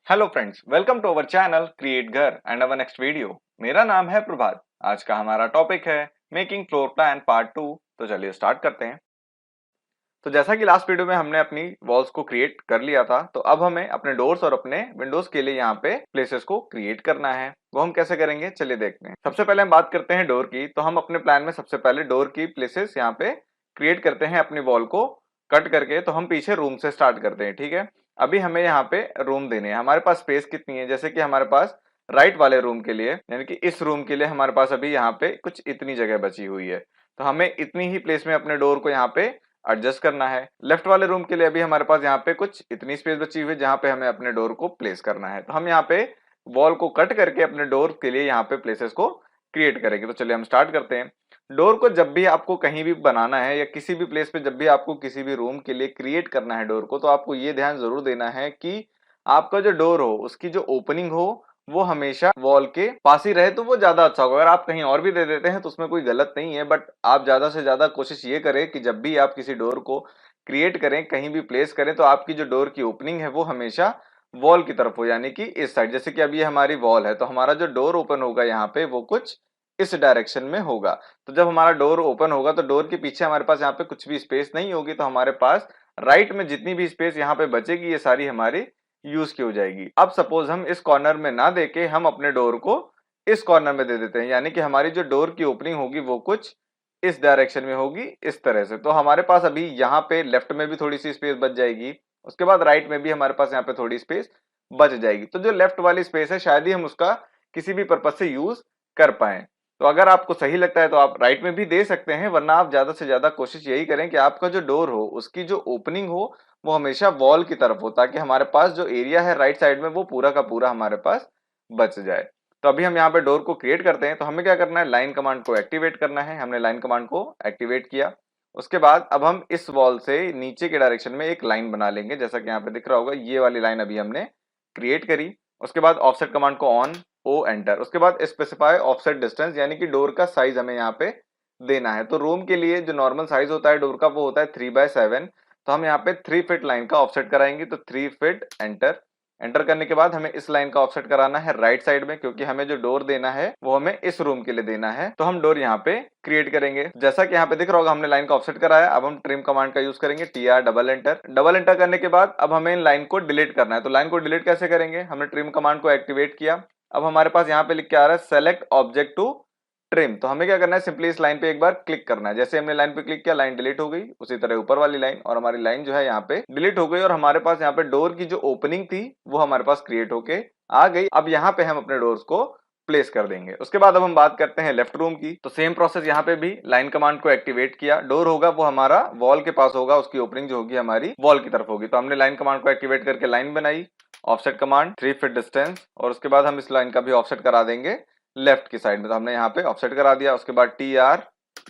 Hello friends, welcome to our channel create Ghar and our next video. मेरा नाम है प्रभात। आज का हमारा टॉपिक है मेकिंग फ्लोर प्लान पार्ट 2। तो चलिए स्टार्ट करते हैं। तो जैसा कि लास्ट वीडियो में हमने अपनी वॉल्स को क्रिएट कर लिया था, तो अब हमें अपने डोर्स और अपने विंडोज के लिए यहाँ पे प्लेसेस को क्रिएट करना है। वो हम कैसे करेंगे, चलिए देखते हैं। सबसे पहले हम बात करते हैं डोर की। तो हम अपने प्लान में सबसे पहले डोर की प्लेसेस यहाँ पे क्रिएट करते हैं अपनी वॉल को कट करके। तो हम पीछे रूम से स्टार्ट करते हैं, ठीक है। अभी हमें यहाँ पे रूम देने हैं। हमारे पास स्पेस कितनी है, जैसे कि हमारे पास राइट वाले रूम के लिए यानी कि इस रूम के लिए हमारे पास अभी यहाँ पे कुछ इतनी जगह बची हुई है। तो हमें इतनी ही प्लेस में अपने डोर को यहाँ पे एडजस्ट करना है। लेफ्ट वाले रूम के लिए अभी हमारे पास यहाँ पे कुछ इतनी स्पेस बची हुई है जहां पे हमें अपने डोर को प्लेस करना है। तो हम यहाँ पे वॉल को कट करके अपने डोर के लिए यहाँ पे प्लेसेस को क्रिएट करेंगे। तो चलिए हम स्टार्ट करते हैं। डोर को जब भी आपको कहीं भी बनाना है या किसी भी प्लेस पे जब भी आपको किसी भी रूम के लिए क्रिएट करना है डोर को, तो आपको ये ध्यान जरूर देना है कि आपका जो डोर हो उसकी जो ओपनिंग हो वो हमेशा वॉल के पास ही रहे, तो वो ज्यादा अच्छा होगा। अगर आप कहीं और भी दे देते हैं तो उसमें कोई गलत नहीं है, बट आप ज्यादा से ज्यादा कोशिश ये करें कि जब भी आप किसी डोर को क्रिएट करें, कहीं भी प्लेस करें, तो आपकी जो डोर की ओपनिंग है वो हमेशा वॉल की तरफ हो, यानी कि इस साइड। जैसे कि अब ये हमारी वॉल है, तो हमारा जो डोर ओपन होगा यहाँ पे वो कुछ इस डायरेक्शन में होगा। तो जब हमारा डोर ओपन होगा तो डोर के पीछे हमारे पास यहाँ पे कुछ भी स्पेस नहीं होगी, तो हमारे पास राइट में जितनी भी स्पेस यहाँ पे बचेगी ये सारी हमारी यूज की हो जाएगी। अब सपोज हम इस कॉर्नर में ना देके हम अपने डोर को इस कॉर्नर में दे देते हैं, यानी कि हमारी जो डोर की ओपनिंग होगी वो कुछ इस डायरेक्शन में होगी, इस तरह से। तो हमारे पास अभी यहाँ पे लेफ्ट में भी थोड़ी सी स्पेस बच जाएगी, उसके बाद राइट में भी हमारे पास यहाँ पे थोड़ी स्पेस बच जाएगी। तो जो लेफ्ट वाली स्पेस है शायद ही हम उसका किसी भी पर्पज से यूज कर पाए। तो अगर आपको सही लगता है तो आप राइट में भी दे सकते हैं, वरना आप ज्यादा से ज्यादा कोशिश यही करें कि आपका जो डोर हो उसकी जो ओपनिंग हो वो हमेशा वॉल की तरफ हो, ताकि हमारे पास जो एरिया है राइट साइड में वो पूरा का पूरा हमारे पास बच जाए। तो अभी हम यहाँ पे डोर को क्रिएट करते हैं। तो हमें क्या करना है, लाइन कमांड को एक्टिवेट करना है। हमने लाइन कमांड को एक्टिवेट किया। उसके बाद अब हम इस वॉल से नीचे के डायरेक्शन में एक लाइन बना लेंगे, जैसा कि यहाँ पे दिख रहा होगा ये वाली लाइन अभी हमने क्रिएट करी। उसके बाद ऑफसेट कमांड को ऑन, ओ एंटर। उसके बाद स्पेसिफाई ऑफसेट डिस्टेंस, यानी कि डोर का साइज हमें यहाँ पे देना है। तो रूम के लिए जो नॉर्मल साइज होता है डोर का वो होता है 3/7। तो हम यहाँ पे 3 फीट लाइन का ऑफसेट कराएंगे। तो 3 फीट एंटर। एंटर करने के बाद हमें इस लाइन का ऑफसेट कराना है राइट साइड में, क्योंकि हमें जो डोर देना है वो हमें इस रूम के लिए देना है। तो हम डोर यहाँ पे क्रिएट करेंगे। जैसा कि यहाँ पे दिख रहा होगा हमने लाइन का ऑफसेट कराया। अब हम ट्रिम कमांड का यूज करेंगे, TR double enter. Double enter करने के बाद अब हमें इन लाइन को डिलीट करना है। तो लाइन को डिलीट कैसे करेंगे, हमने ट्रिम कमांड को एक्टिवेट किया। अब हमारे पास यहाँ पे लिख के आ रहा है सेलेक्ट ऑब्जेक्ट टू ट्रिम। तो हमें क्या करना है, सिंपली इस लाइन पे एक बार क्लिक करना है। जैसे हमने लाइन पे क्लिक किया लाइन डिलीट हो गई, उसी तरह ऊपर वाली लाइन और हमारी लाइन जो है यहाँ पे डिलीट हो गई, और हमारे पास यहाँ पे डोर की जो ओपनिंग थी वो हमारे पास क्रिएट होके आ गई। अब यहाँ पे हम अपने डोर्स को प्लेस कर देंगे। उसके बाद अब हम बात करते हैं लेफ्ट रूम की। तो सेम प्रोसेस यहाँ पे भी लाइन कमांड को एक्टिवेट किया। डोर होगा वो हमारा वॉल के पास होगा, उसकी ओपनिंग जो होगी हमारी वॉल की तरफ होगी। तो हमने लाइन कमांड को एक्टिवेट करके लाइन बनाई, ऑफसेट कमांड 3 फीट डिस्टेंस, और उसके बाद हम इस लाइन का भी ऑफसेट करा देंगे लेफ्ट की साइड में। तो हमने यहाँ पे ऑफसेट करा दिया। उसके बाद TR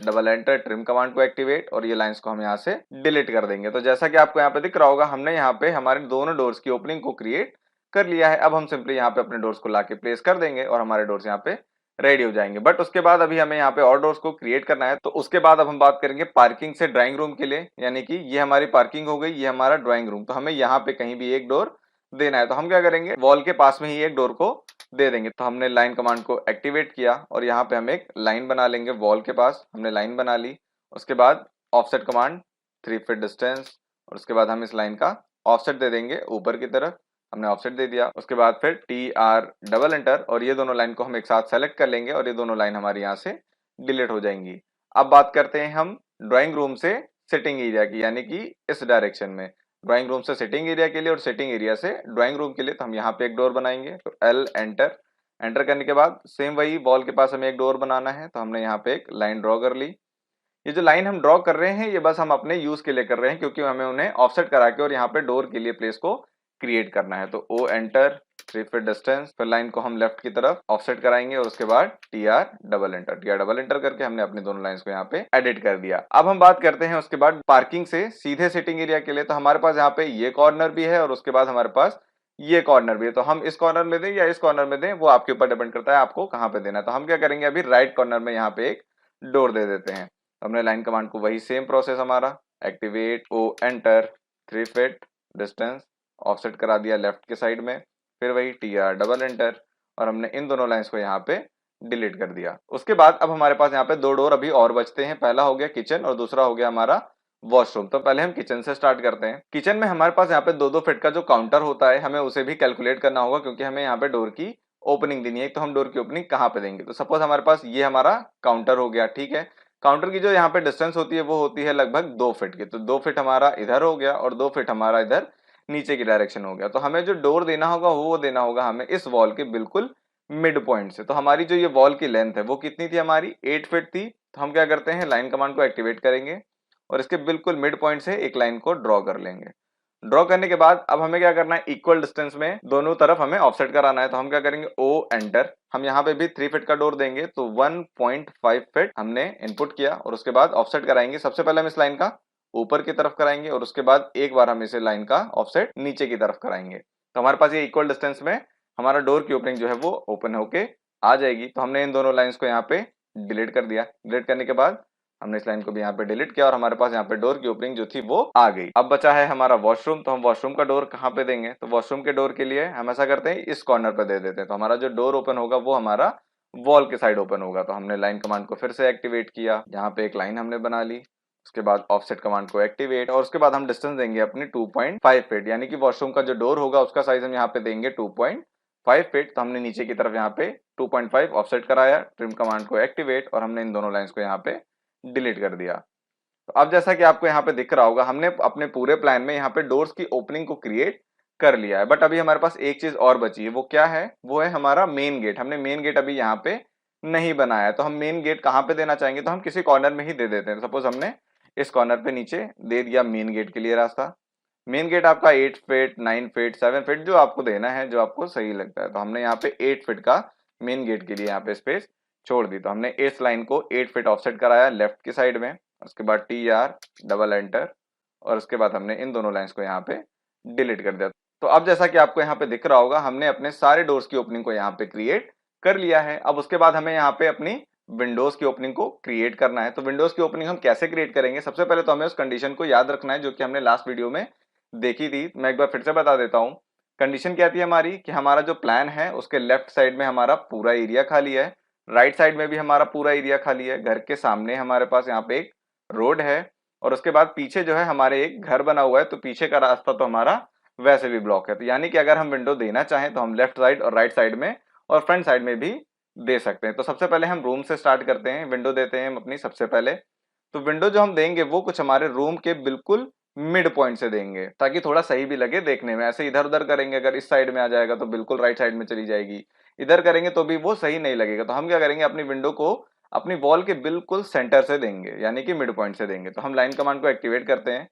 double enter, trim command को एक्टिवेट, और ये लाइंस को हम यहाँ से डिलीट कर देंगे। तो जैसा कि आपको यहाँ पे दिख रहा होगा हमने यहाँ पे हमारे दोनों डोर्स की ओपनिंग को क्रिएट कर लिया है। अब हम सिंपली यहाँ पे अपने डोर्स को लाके प्लेस कर देंगे और हमारे डोर्स यहाँ पे रेडी हो जाएंगे। बट उसके बाद अभी हमें यहाँ पे और डोर्स को क्रिएट करना है। तो उसके बाद अब हम बात करेंगे पार्किंग से ड्राइंग रूम के लिए, यानी कि ये हमारी पार्किंग हो गई, ये हमारा ड्राइंग रूम। तो हमें यहाँ पे कहीं भी एक डोर देना है। तो हम क्या करेंगे, वॉल के पास में ही एक डोर को दे देंगे। तो हमने लाइन कमांड को एक्टिवेट किया और यहाँ पे हम एक लाइन बना लेंगे वॉल के पास। हमने लाइन बना ली। उसके बाद ऑफसेट कमांड 3 फीट डिस्टेंस, और उसके बाद हम इस लाइन का ऑफसेट दे देंगे ऊपर की तरफ। हमने ऑफसेट दे दिया। उसके बाद फिर TR डबल एंटर, और ये दोनों लाइन को हम एक साथ सेलेक्ट कर लेंगे और ये दोनों लाइन हमारी यहाँ से डिलीट हो जाएंगी। अब बात करते हैं हम ड्राइंग रूम से सिटिंग एरिया की, यानी कि इस डायरेक्शन में ड्राइंग रूम से सिटिंग एरिया के लिए और सिटिंग एरिया से ड्राइंग रूम के लिए। तो हम यहाँ पे एक डोर बनाएंगे। तो L एंटर। एंटर करने के बाद सेम वही वॉल के पास हमें एक डोर बनाना है। तो हमने यहाँ पे एक लाइन ड्रॉ कर ली। ये जो लाइन हम ड्रॉ कर रहे हैं ये बस हम अपने यूज के लिए कर रहे हैं, क्योंकि हमें उन्हें ऑफसेट करा के और यहाँ पे डोर के लिए प्लेस को क्रिएट करना है। तो O एंटर, 3 फीट डिस्टेंस, फिर लाइन को हम लेफ्ट की तरफ ऑफसेट कराएंगे और उसके बाद TR double enter. TR double enter करके हमने अपनी दोनों लाइंस को यहाँ पे एडिट कर दिया। अब हम बात करते हैं उसके बाद पार्किंग से सीधे सिटिंग एरिया के लिए। तो हमारे पास यहाँ पे ये कॉर्नर भी है और उसके बाद हमारे पास ये कॉर्नर भी है। तो हम इस कॉर्नर में दें या इस कॉर्नर में दें वो आपके ऊपर डिपेंड करता है आपको कहाँ पे देना है। तो हम क्या करेंगे, अभी राइट कॉर्नर में यहाँ पे एक डोर दे देते हैं। हमने लाइन कमांड को वही सेम प्रोसेस हमारा activate, O enter, 3 feet distance, offset करा दिया लेफ्ट के साइड में। फिर वही TR डबल एंटर और हमने इन दोनों लाइंस को यहाँ पे डिलीट कर दिया। उसके बाद अब हमारे पास यहाँ पे दो डोर अभी और बचते हैं, पहला हो गया किचन और दूसरा हो गया हमारा वॉशरूम। तो पहले हम किचन से स्टार्ट करते हैं। किचन में हमारे पास यहाँ पे 2-2 फीट का जो काउंटर होता है हमें उसे भी कैलकुलेट करना होगा, क्योंकि हमें यहाँ पे डोर की ओपनिंग देनी है। तो हम डोर की ओपनिंग कहाँ पे देंगे, तो सपोज हमारे पास ये हमारा काउंटर हो गया, ठीक है। काउंटर की जो यहाँ पे डिस्टेंस होती है वो होती है लगभग 2 फीट की। तो 2 फीट हमारा इधर हो गया और 2 फीट हमारा इधर नीचे की डायरेक्शन हो गया। तो हमें जो डोर देना होगा वो देना होगा हमें इस वॉल के बिल्कुल मिड पॉइंट से। तो हमारी जो ये वॉल की लेंथ है वो कितनी थी, हमारी 8 फीट थी। तो हम क्या करते हैं, लाइन कमांड को एक्टिवेट करेंगे और इसके बिल्कुल मिड पॉइंट से एक लाइन को ड्रॉ कर लेंगे। ड्रॉ करने के बाद अब हमें क्या करना है, इक्वल डिस्टेंस में दोनों तरफ हमें ऑफसेट कराना है। तो हम क्या करेंगे, ओ एंटर। हम यहाँ पे भी 3 फीट का डोर देंगे, तो 1.5 फीट हमने इनपुट किया और उसके बाद ऑफसेट कराएंगे। सबसे पहले हम इस लाइन का ऊपर की तरफ कराएंगे और उसके बाद एक बार हम इसे लाइन का ऑफसेट नीचे की तरफ कराएंगे। तो हमारे पास ये इक्वल डिस्टेंस में हमारा डोर की ओपनिंग जो है वो ओपन होके आ जाएगी। तो हमने इन दोनों लाइंस को यहाँ पे डिलीट कर दिया। डिलीट करने के बाद हमने इस लाइन को भी यहाँ पे डिलीट किया और हमारे पास यहाँ पे डोर की ओपनिंग जो थी वो आ गई। अब बचा है हमारा वॉशरूम। तो हम वॉशरूम का डोर कहाँ पे देंगे, तो वॉशरूम के डोर के लिए हम ऐसा करते हैं, इस कॉर्नर पे दे देते हैं। तो हमारा जो डोर ओपन होगा वो हमारा वॉल के साइड ओपन होगा। तो हमने लाइन कमांड को फिर से एक्टिवेट किया, यहाँ पे एक लाइन हमने बना ली। उसके बाद ऑफसेट कमांड को एक्टिवेट और उसके बाद हम डिस्टेंस देंगे अपनी 2.5 फीट, यानी कि वॉशरूम का जो डोर होगा उसका साइज हम यहाँ पे देंगे 2.5 फीट। तो हमने नीचे की तरफ यहाँ पे 2.5 ऑफसेट कराया, ट्रिम कमांड को एक्टिवेट और हमने इन दोनों लाइंस को यहाँ पे डिलीट कर दिया। तो अब जैसा कि आपको यहाँ पे दिख रहा होगा, हमने अपने पूरे प्लान में यहाँ पे डोर्स की ओपनिंग को क्रिएट कर लिया है। बट अभी हमारे पास एक चीज और बची है, वो क्या है, वो है हमारा मेन गेट। हमने मेन गेट अभी यहाँ पे नहीं बनाया है। तो हम मेन गेट कहाँ पे देना चाहेंगे, तो हम किसी कॉर्नर में ही दे देते हैं। सपोज हमने इस कॉर्नर पे नीचे दे दिया मेन गेट के लिए रास्ता। मेन गेट आपका 8 फीट, 9 फीट, 7 फीट जो आपको देना है, जो आपको सही लगता है। तो हमने यहाँ पे 8 फीट का मेन गेट के लिए यहाँ पे स्पेस छोड़ दी। तो हमने इस लाइन को 8 फीट ऑफसेट कराया लेफ्ट की साइड में। उसके बाद TR डबल एंटर और उसके बाद हमने इन दोनों लाइंस को यहाँ पे डिलीट कर दिया। तो अब जैसा कि आपको यहाँ पे दिख रहा होगा, हमने अपने सारे डोर्स की ओपनिंग को यहाँ पे क्रिएट कर लिया है। अब उसके बाद हमें यहाँ पे अपनी विंडोज की ओपनिंग को क्रिएट करना है। तो विंडोज की ओपनिंग हम कैसे क्रिएट करेंगे, सबसे पहले तो हमें उस कंडीशन को याद रखना है जो कि हमने लास्ट वीडियो में देखी थी। मैं एक बार फिर से बता देता हूँ। कंडीशन क्या थी हमारी, कि हमारा जो प्लान है उसके लेफ्ट साइड में हमारा पूरा एरिया खाली है, राइट साइड में भी हमारा पूरा एरिया खाली है, घर के सामने हमारे पास यहाँ पे एक रोड है और उसके बाद पीछे जो है हमारे एक घर बना हुआ है। तो पीछे का रास्ता तो हमारा वैसे भी ब्लॉक है। तो यानी कि अगर हम विंडो देना चाहें तो हम लेफ्ट साइड और राइट साइड में और फ्रंट साइड में भी दे सकते हैं। तो सबसे पहले हम रूम से स्टार्ट करते हैं, विंडो देते हैं हम अपनी सबसे पहले। तो विंडो जो हम देंगे वो कुछ हमारे रूम के बिल्कुल मिड पॉइंट से देंगे, ताकि थोड़ा सही भी लगे देखने में। ऐसे इधर उधर करेंगे, अगर इस साइड में आ जाएगा तो बिल्कुल राइट साइड में चली जाएगी, इधर करेंगे तो भी वो सही नहीं लगेगा। तो हम क्या करेंगे, अपनी विंडो को अपनी वॉल के बिल्कुल सेंटर से देंगे, यानी कि मिड पॉइंट से देंगे। तो हम लाइन कमांड को एक्टिवेट करते हैं,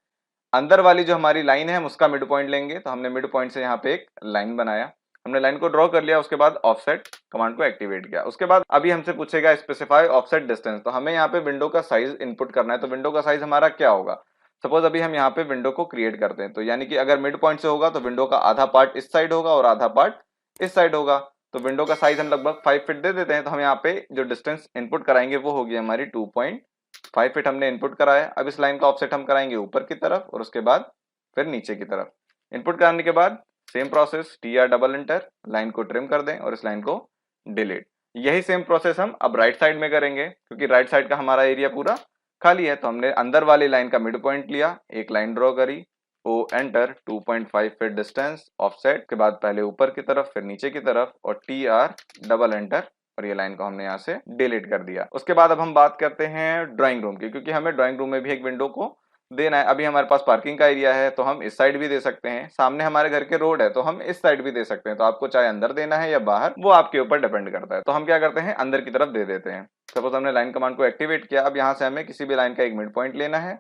अंदर वाली जो हमारी लाइन है हम उसका मिड पॉइंट लेंगे। तो हमने मिड पॉइंट से यहाँ पे एक लाइन बनाया, हमने लाइन को ड्रॉ कर लिया। उसके बाद ऑफसेट कमांड को एक्टिवेट किया। उसके बाद अभी हमसे पूछेगा स्पेसिफाई ऑफसेट डिस्टेंस। तो हमें यहाँ पे विंडो का साइज इनपुट करना है। तो विंडो का साइज हमारा क्या होगा, सपोज अभी हम यहाँ पे विंडो को क्रिएट करते हैं, तो यानी कि अगर मिड पॉइंट से होगा तो विंडो का आधा पार्ट इस साइड होगा और आधा पार्ट इस साइड होगा। तो विंडो का साइज हम लगभग 5 फीट दे देते हैं। तो हम यहाँ पे जो डिस्टेंस इनपुट कराएंगे वो होगी हमारी 2.5 फीट हमने इनपुट कराया। अब इस लाइन का ऑफसेट हम कराएंगे ऊपर की तरफ और उसके बाद फिर नीचे की तरफ। इनपुट कराने के बाद same process, TR double enter, line को ट्रिम कर दें और इस लाइन को डिलीट। यही सेम प्रोसेस हम अब राइट साइड में करेंगे, क्योंकि राइट साइड का हमारा एरिया पूरा खाली है। तो हमने अंदर वाली लाइन का मिड पॉइंट लिया, एक लाइन ड्रॉ करी, O enter, 2.5 feet distance offset के बाद पहले ऊपर की तरफ फिर नीचे की तरफ और TR डबल एंटर और ये लाइन को हमने यहाँ से डिलीट कर दिया। उसके बाद अब हम बात करते हैं ड्राइंग रूम की, क्योंकि हमें ड्राइंग रूम में भी एक विंडो को देना है। अभी हमारे पास पार्किंग का एरिया है तो हम इस साइड भी दे सकते हैं, सामने हमारे घर के रोड है तो हम इस साइड भी दे सकते हैं। तो आपको चाहे अंदर देना है या बाहर, वो आपके ऊपर डिपेंड करता है। तो हम क्या करते हैं, अंदर की तरफ दे देते हैं। सपोज हमने लाइन कमांड को एक्टिवेट किया। अब यहाँ से हमें किसी भी लाइन का एक मिड पॉइंट लेना है।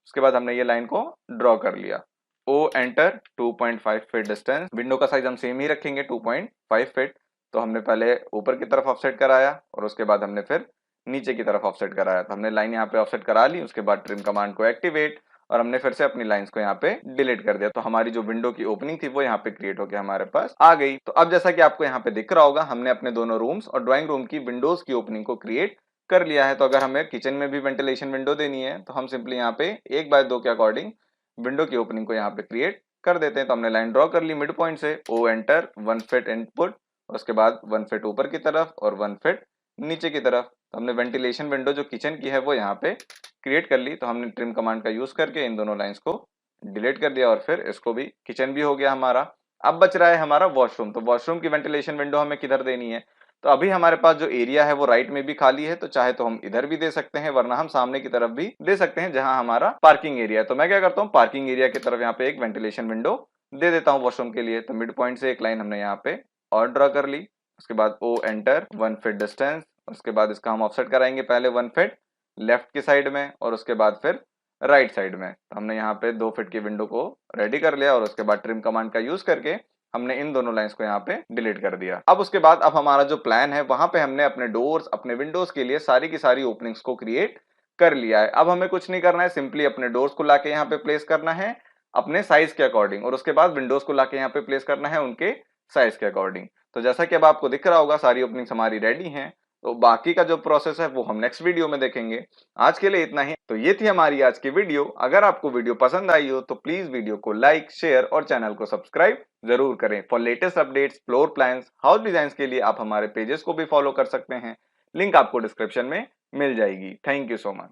उसके बाद हमने ये लाइन को ड्रॉ कर लिया, O enter, 2.5 feet distance. Window का साइज हम सेम ही रखेंगे 2.5 फीट। तो हमने पहले ऊपर की तरफ ऑफसेट कराया और उसके बाद हमने फिर नीचे की तरफ ऑफसेट कराया। तो हमने लाइन यहाँ पे ऑफसेट करा ली। उसके बाद ट्रिम कमांड को एक्टिवेट और हमने फिर से अपनी लाइंस को यहाँ पे डिलीट कर दिया। तो हमारी जो विंडो की ओपनिंग थी वो यहाँ पे क्रिएट होकर हमारे पास आ गई। तो अब जैसा कि आपको यहाँ पे दिख रहा होगा, हमने अपने दोनों रूम्स और ड्राइंग रूम की विंडोज की ओपनिंग को क्रिएट कर लिया है। तो अगर हमें किचन में भी वेंटिलेशन विंडो देनी है तो हम सिंपली यहाँ पे 1/2 के अकॉर्डिंग विंडो की ओपनिंग को यहाँ पे क्रिएट कर देते हैं। तो हमने लाइन ड्रॉ कर ली मिड पॉइंट से, ओ एंटर, 1 फीट इनपुट, उसके बाद 1 फीट ऊपर की तरफ और 1 फीट नीचे की तरफ। तो हमने वेंटिलेशन विंडो जो किचन की है वो यहाँ पे क्रिएट कर ली। तो हमने ट्रिम कमांड का यूज करके इन दोनों लाइंस को डिलीट कर दिया और फिर इसको भी, किचन भी हो गया हमारा। अब बच रहा है हमारा वॉशरूम। तो वॉशरूम की वेंटिलेशन विंडो हमें किधर देनी है? तो अभी हमारे पास जो एरिया है वो राइट में भी खाली है, तो चाहे तो हम इधर भी दे सकते हैं, वरना हम सामने की तरफ भी दे सकते हैं जहां हमारा पार्किंग एरिया है। तो मैं क्या करता हूँ, पार्किंग एरिया की तरफ यहाँ पे एक वेंटिलेशन विंडो दे देता हूँ वॉशरूम के लिए। तो मिड पॉइंट से एक लाइन हमने यहाँ पे और ड्रॉ कर ली, उसके बाद ओ एंटर, 1 फीट डिस्टेंस, उसके बाद इसका हम ऑफसेट कराएंगे पहले 1 फीट लेफ्ट की साइड में और उसके बाद फिर राइट साइड में। तो हमने यहाँ पे 2 फीट की विंडो को रेडी कर लिया और उसके बाद ट्रिम कमांड का यूज करके हमने इन दोनों लाइंस को यहाँ पे डिलीट कर दिया। अब उसके बाद अब हमारा जो प्लान है वहां पे हमने अपने डोर्स, अपने विंडोज के लिए सारी की सारी ओपनिंग्स को क्रिएट कर लिया है। अब हमें कुछ नहीं करना है, सिंपली अपने डोर्स को लाके यहाँ पे प्लेस करना है अपने साइज के अकॉर्डिंग, और उसके बाद विंडोज को लाके यहाँ पे प्लेस करना है उनके साइज के अकॉर्डिंग। तो जैसा कि अब आपको दिख रहा होगा सारी ओपनिंग्स हमारी रेडी हैं। तो बाकी का जो प्रोसेस है वो हम नेक्स्ट वीडियो में देखेंगे। आज के लिए इतना ही। तो ये थी हमारी आज की वीडियो। अगर आपको वीडियो पसंद आई हो तो प्लीज वीडियो को लाइक, शेयर और चैनल को सब्सक्राइब जरूर करें। For latest updates, floor plans, house design के लिए आप हमारे पेजेस को भी फॉलो कर सकते हैं। लिंक आपको डिस्क्रिप्शन में मिल जाएगी। Thank you so much.